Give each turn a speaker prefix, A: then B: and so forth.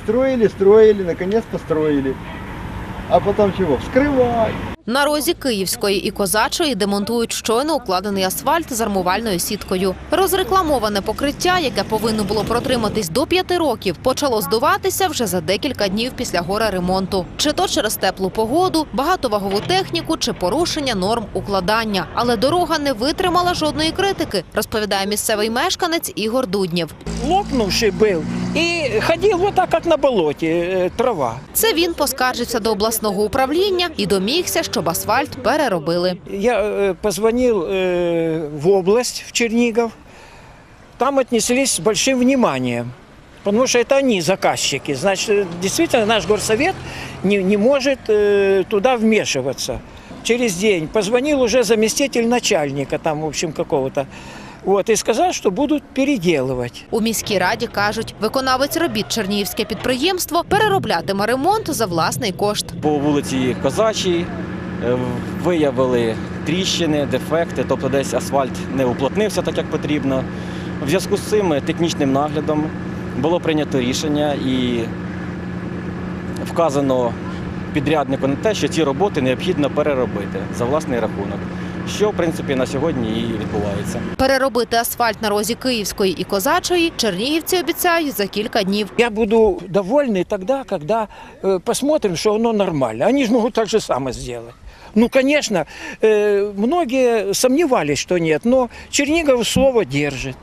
A: Строили, наконец построили. А потом чего? Вскрывай.
B: На розі Київської і Козачої демонтують щойно укладений асфальт з армувальною сіткою. Розрекламоване покриття, яке повинно було протриматись до 5 років, почало здуватися вже за декілька днів після горе-ремонту. Чи то через теплу погоду, багатовагову техніку, чи порушення норм укладання. Але дорога не витримала жодної критики, розповідає місцевий мешканець Ігор Дуднєв.
C: Лопнувший був і ходив вот так, як на болоті, трава.
B: Це він поскаржився до обласного управління і домігся, щоб асфальт переробили.
C: Я позвонил в область, в Чернигов. Там отнеслись с большим вниманием, потому что это они заказчики. Значит, действительно, наш горсовет не может туда вмешиваться. Через день позвонил уже заместитель начальника, там, в общем, какого-то. От, і сказав, що будуть переділувати.
B: У міській раді кажуть, виконавець робіт Чернігівське підприємство перероблятиме ремонт за власний кошт.
D: По вулиці Козачій виявили тріщини, дефекти, тобто десь асфальт не уплотнився так, як потрібно. В зв'язку з цим технічним наглядом було прийнято рішення і вказано підряднику на те, що ці роботи необхідно переробити за власний рахунок. Що, в принципі, на сьогодні і відбувається.
B: Переробити асфальт на розі Київської і Козачої чернігівці обіцяють за кілька днів.
C: Я буду довольний тоді, коли посмотрим, що воно нормально. Вони ж можуть так же само зробити. Ну, конечно, многие сомневались, что нет, но Чернигов слово держит.